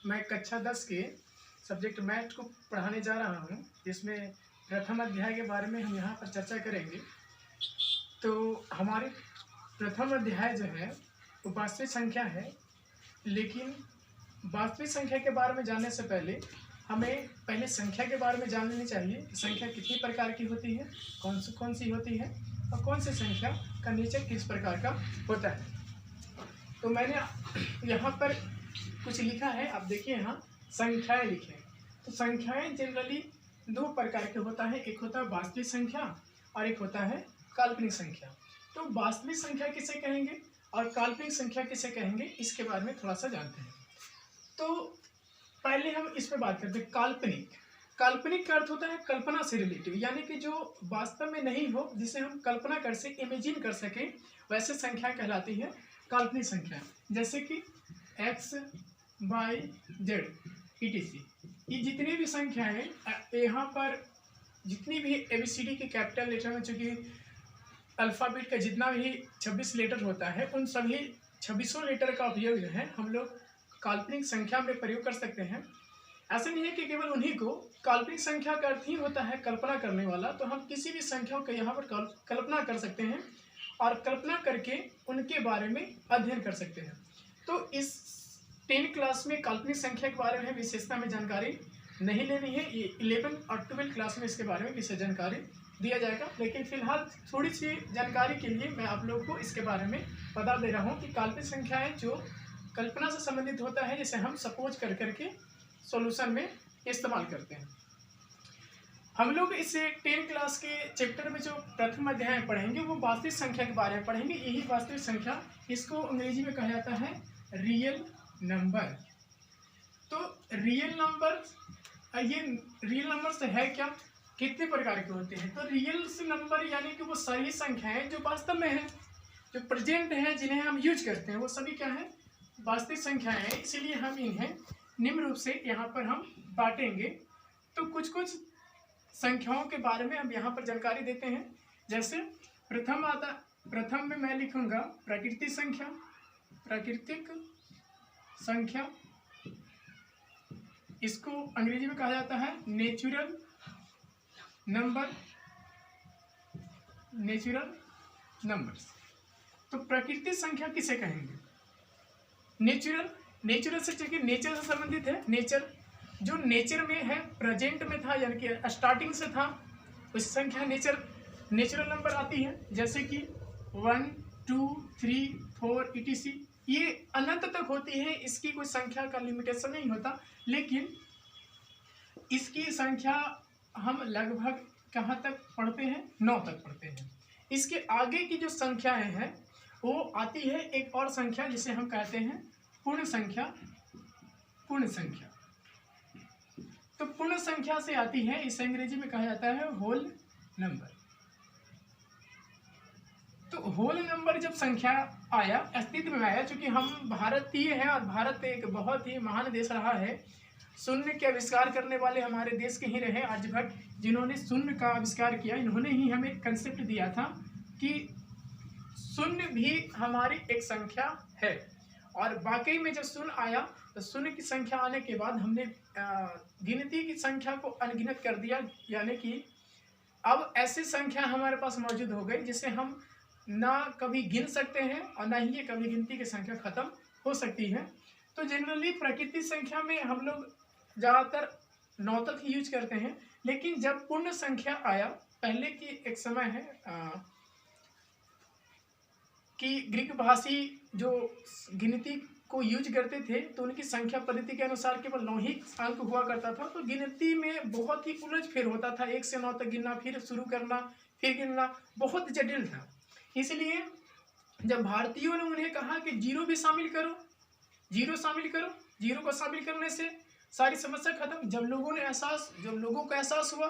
मैं कक्षा 10 के सब्जेक्ट मैथ को पढ़ाने जा रहा हूँ, जिसमें प्रथम अध्याय के बारे में हम यहाँ पर चर्चा करेंगे। तो हमारे प्रथम अध्याय जो है वो वास्तविक संख्या है, लेकिन वास्तविक संख्या के बारे में जानने से पहले हमें पहले संख्या के बारे में जान लेनी चाहिए कि संख्या कितनी प्रकार की होती है, कौन सी होती है और कौन सी संख्या का नेचर किस प्रकार का होता है। तो मैंने यहाँ पर कुछ लिखा है, आप देखिए यहाँ संख्याएं लिखे हैं। तो संख्याएं जनरली दो प्रकार के होता है, एक होता है वास्तविक संख्या और एक होता है काल्पनिक संख्या। तो वास्तविक संख्या किसे कहेंगे और काल्पनिक संख्या किसे कहेंगे, इसके बारे में थोड़ा सा जानते हैं। तो पहले हम इस पर बात करते हैं काल्पनिक। काल्पनिक का अर्थ होता है कल्पना से रिलेटिव, यानी कि जो वास्तव में नहीं हो, जिसे हम कल्पना कर से इमेजिन कर सकें, वैसे संख्या कहलाती है काल्पनिक संख्या। जैसे कि x, y, z etc. ये जितनी भी संख्याएं यहाँ पर जितनी भी ABCD के कैपिटल लेटर में, चूंकि अल्फ़ाबेट का जितना भी 26 लेटर होता है, उन सभी 26 लेटर का उपयोग जो है हम लोग काल्पनिक संख्या में प्रयोग कर सकते हैं। ऐसा नहीं है कि केवल उन्हीं को, काल्पनिक संख्या का अर्थ ही होता है कल्पना करने वाला। तो हम किसी भी संख्या को यहाँ पर कल्पना कर सकते हैं और कल्पना करके उनके बारे में अध्ययन कर सकते हैं। तो इस 10 क्लास में काल्पनिक संख्या के बारे में विशेषता में जानकारी नहीं लेनी है, ये 11 और 12 क्लास में इसके बारे में विशेष जानकारी दिया जाएगा। लेकिन फिलहाल थोड़ी सी जानकारी के लिए मैं आप लोगों को इसके बारे में बता दे रहा हूँ कि काल्पनिक संख्याएं जो कल्पना से संबंधित होता है, जिसे हम सपोज कर करके सॉल्यूशन में इस्तेमाल करते हैं। हम लोग इस 10 क्लास के चैप्टर में जो प्रथम अध्याय पढ़ेंगे वो वास्तविक संख्या के बारे में पढ़ेंगे। यही वास्तविक संख्या, इसको अंग्रेजी में कहा जाता है रियल नंबर। तो रियल नंबर, ये रियल नंबर से है क्या, कितने प्रकार के होते हैं। तो रियल नंबर यानी कि वो सारी संख्याएं जो वास्तव में है, जो प्रेजेंट है, जिन्हें हम यूज करते हैं, वो सभी क्या है, वास्तविक संख्याएं हैं। इसलिए हम इन्हें निम्न रूप से यहाँ पर हम बांटेंगे। तो कुछ संख्याओं के बारे में हम यहाँ पर जानकारी देते हैं। जैसे प्रथम में मैं लिखूंगा प्राकृतिक संख्या, प्राकृतिक संख्या, इसको अंग्रेजी में कहा जाता है नेचुरल नंबर, नेचुरल नंबर्स। तो प्राकृतिक संख्या किसे कहेंगे, नेचुरल से, क्योंकि नेचर से संबंधित है। नेचर जो नेचर में है, प्रेजेंट में था, यानी कि स्टार्टिंग से था, उस संख्या नेचुरल नंबर आती है। जैसे कि 1, 2, 3, 4 etc. ये अनंत तक होती है, इसकी कोई संख्या का लिमिटेशन नहीं होता। लेकिन इसकी संख्या हम लगभग कहाँ तक पढ़ते हैं, 9 तक पढ़ते हैं। इसके आगे की जो संख्याएं हैं वो आती है एक और संख्या, जिसे हम कहते हैं पूर्ण संख्या। पूर्ण संख्या, तो पूर्ण संख्या से आती है, इसे अंग्रेजी में कहा जाता है होल नंबर। तो होल नंबर जब संख्या आया, अस्तित्व में आया, क्योंकि हम भारतीय हैं और भारत एक बहुत ही महान देश रहा है। शून्य के आविष्कार करने वाले हमारे देश के ही रहे आर्यभट्ट, जिन्होंने शून्य का आविष्कार किया। इन्होंने ही हमें कंसेप्ट दिया था कि शून्य भी हमारी एक संख्या है। और वाकई में जब शून्य आया, तो शून्य की संख्या आने के बाद हमने गिनती की संख्या को अनगिनत कर दिया, यानी कि अब ऐसी संख्या हमारे पास मौजूद हो गई जिसे हम ना कभी गिन सकते हैं और ना ही ये कभी गिनती की संख्या खत्म हो सकती है। तो जनरली प्राकृतिक संख्या में हम लोग ज़्यादातर 9 तक ही यूज करते हैं। लेकिन जब पूर्ण संख्या आया, पहले की एक समय है कि ग्रीक भाषी जो गिनती को यूज करते थे, तो उनकी संख्या पद्धति के अनुसार केवल 9 ही अंक हुआ करता था। तो गिनती में बहुत ही उलझ फेर होता था, 1 से 9 तक गिनना, फिर शुरू करना, फिर गिनना, बहुत जटिल था। इसलिए जब भारतीयों ने उन्हें कहा कि जीरो भी शामिल करो, जीरो शामिल करो, जीरो को शामिल करने से सारी समस्या खत्म। जब लोगों को एहसास हुआ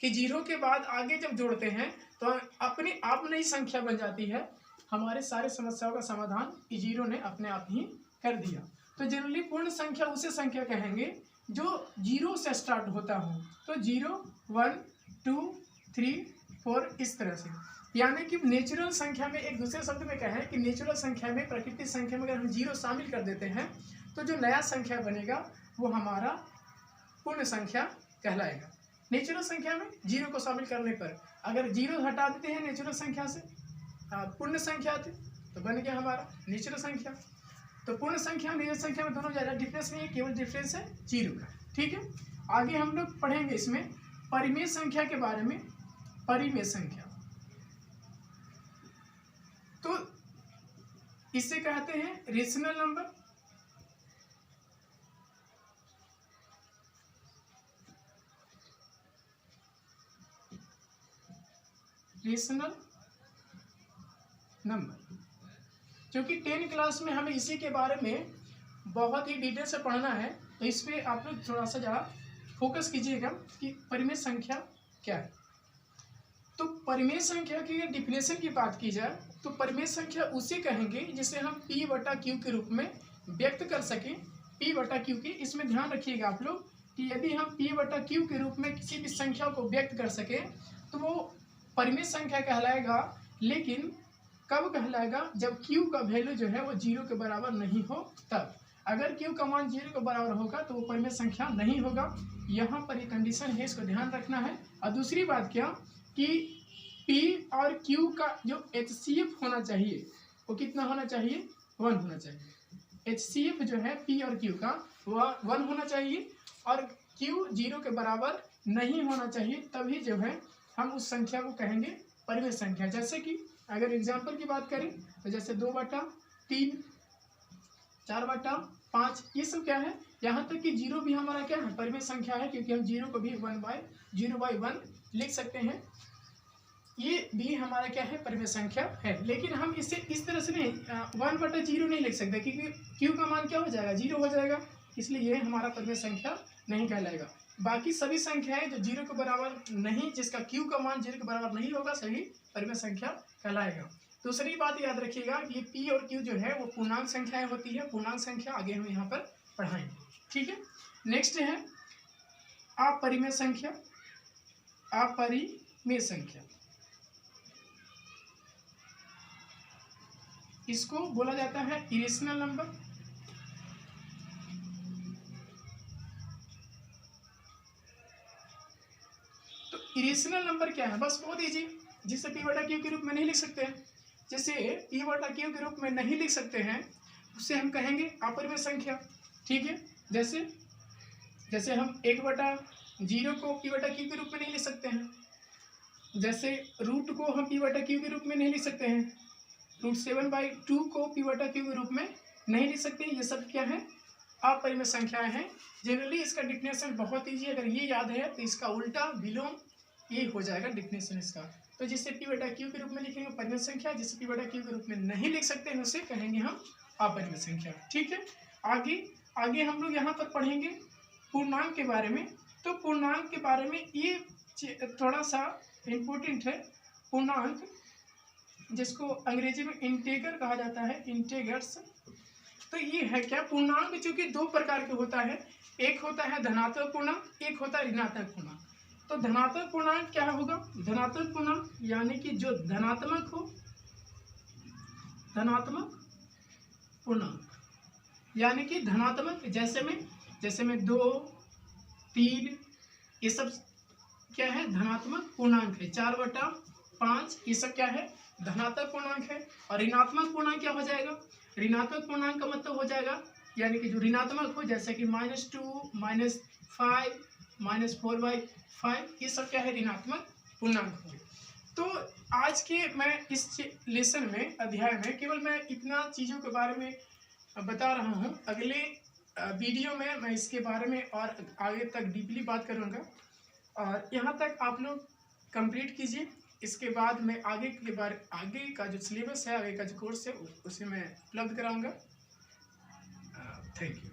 कि जीरो के बाद आगे जब जोड़ते हैं तो अपने आप नई संख्या बन जाती है, हमारे सारे समस्याओं का समाधान जीरो ने अपने आप ही कर दिया। तो जनरली पूर्ण संख्या उसे संख्या कहेंगे जो जीरो से स्टार्ट होता हो। तो 0, 1, 2, 3, 4 इस तरह से। यानी कि नेचुरल संख्या में, एक दूसरे शब्द में कहें कि नेचुरल संख्या में, प्राकृतिक संख्या में अगर हम जीरो शामिल कर देते हैं तो जो नया संख्या बनेगा वो हमारा पूर्ण संख्या कहलाएगा। नेचुरल संख्या में जीरो को शामिल करने पर अगर जीरो हटा देते हैं नेचुरल संख्या से पूर्ण संख्या थे तो बन गया हमारा नेचुरल संख्या। तो पूर्ण संख्या और नेचुरल संख्या में दोनों ज़्यादा डिफरेंस नहीं है, केवल डिफरेंस है जीरो का। ठीक है, आगे हम लोग पढ़ेंगे इसमें परिमेय संख्या के बारे में। परिमेय संख्या तो इसे कहते हैं रेशनल नंबर। रेशनल नंबर, क्योंकि 10 क्लास में हमें इसी के बारे में बहुत ही डिटेल से पढ़ना है, तो इस पर आप लोग थोड़ा सा ज़्यादा फोकस कीजिएगा कि परिमेय संख्या क्या है। तो परिमेय संख्या की अगर डिफिनेशन की बात की जाए तो परिमेय संख्या उसे कहेंगे जिसे हम P बटा Q के रूप में व्यक्त कर सकें। P बटा Q की, इसमें ध्यान रखिएगा आप लोग कि यदि हम P बटा Q के रूप में किसी भी संख्या को व्यक्त कर सकें तो वो परिमेय संख्या कहलाएगा। लेकिन कब कहलाएगा? जब Q का वैल्यू जो है वो जीरो के बराबर नहीं हो तब। अगर Q का मान जीरो के बराबर होगा तो वो परिमेय संख्या नहीं होगा। यहाँ पर ये कंडीशन है, इसको ध्यान रखना है। और दूसरी बात क्या कि P और Q का जो HCF होना चाहिए वो कितना होना चाहिए? 1 होना चाहिए। HCF जो है P और Q का वह 1 होना चाहिए और Q जीरो के बराबर नहीं होना चाहिए, तभी जो है हम उस संख्या को कहेंगे परिमेय संख्या। जैसे कि अगर एग्जाम्पल की बात करें तो जैसे 2/3, 4/5, ये सब क्या है? यहाँ तक कि जीरो भी हमारा क्या है? परिमेय संख्या है, क्योंकि हम जीरो को भी 0/1 लिख सकते हैं। ये भी हमारा क्या है? परिमेय संख्या है। लेकिन हम इसे इस तरह से नहीं 1/0 नहीं लिख सकते, क्योंकि Q का मान क्या हो जाएगा? जीरो हो जाएगा, इसलिए ये हमारा परिमेय संख्या नहीं कहलाएगा। बाकी सभी संख्याएं जो जीरो के बराबर नहीं, जिसका Q का मान जीरो के बराबर नहीं होगा, सही परिमेय संख्या कहलाएगा। दूसरी बात याद रखिएगा कि ये P और Q जो है वो पूर्णांक संख्याएं होती है। पूर्णांक संख्या आगे हम यहाँ पर पढ़ाएंगे। ठीक है, नेक्स्ट है अपरिमेय संख्या। अपरिमेय संख्या इसको बोला जाता है इरेशनल नंबर। तो इरेशनल नंबर क्या है? बस बहुत इजी, जिसे P बटा Q के रूप में नहीं लिख सकते हैं, जिसे P बटा Q के रूप में नहीं लिख सकते हैं उसे हम कहेंगे अपरिमेय संख्या। ठीक है, जैसे हम 1/0 को P बटा Q के रूप में नहीं लिख सकते हैं, जैसे रूट को हम P बटा Q के रूप में नहीं लिख सकते हैं, √7/2 को P बटा Q के रूप में नहीं लिख सकते। ये सब क्या है? अपरिमेय संख्याएं हैं। जनरली इसका डिफिनेशन बहुत ईजी, अगर ये याद है तो इसका उल्टा विलोम ये हो जाएगा डिफिनेशन इसका। तो जिसे P बटा Q के रूप में लिखेंगे परिमेय संख्या, जिसे P बटा Q के रूप में नहीं लिख सकते हैं उसे कहेंगे हम अपरिमेय संख्या। ठीक है, आगे हम लोग यहाँ पर पढ़ेंगे पूर्णांक के बारे में। तो पूर्णांक के बारे में ये थोड़ा सा इम्पोर्टेंट है। पूर्णांक जिसको अंग्रेजी में इंटीगर कहा जाता है, इंटीगर्स। तो ये है क्या? पूर्णांक जो कि दो प्रकार के होता है, एक होता है धनात्मक पूर्णांक, एक होता है ऋणात्मक पूर्णांक। तो धनात्मक पूर्णांक क्या होगा? धनात्मक पूर्णांक यानी कि जो धनात्मक हो, धनात्मक पूर्णांक यानी कि धनात्मक, जैसे में 2, 3, ये सब क्या है? धनात्मक पूर्णांक है। 4/5 ये सब क्या है? धनात्मक पूर्णांक है। और ऋणात्मक पूर्णांक क्या हो जाएगा? ऋणात्मक पूर्णांक का मतलब हो जाएगा यानी कि जो ऋणात्मक हो, जैसे कि -2, -5, -4/5, ये सब क्या है? ऋणात्मक पूर्णांक हो। तो आज के मैं इस लेसन में, अध्याय में केवल मैं इतना चीज़ों के बारे में बता रहा हूँ। अगले वीडियो में मैं इसके बारे में और आगे तक डीपली बात करूँगा, और यहाँ तक आप लोग कंप्लीट कीजिए। इसके बाद मैं आगे का जो सिलेबस है, आगे का जो कोर्स है उसे मैं उपलब्ध कराऊँगा। Thank you.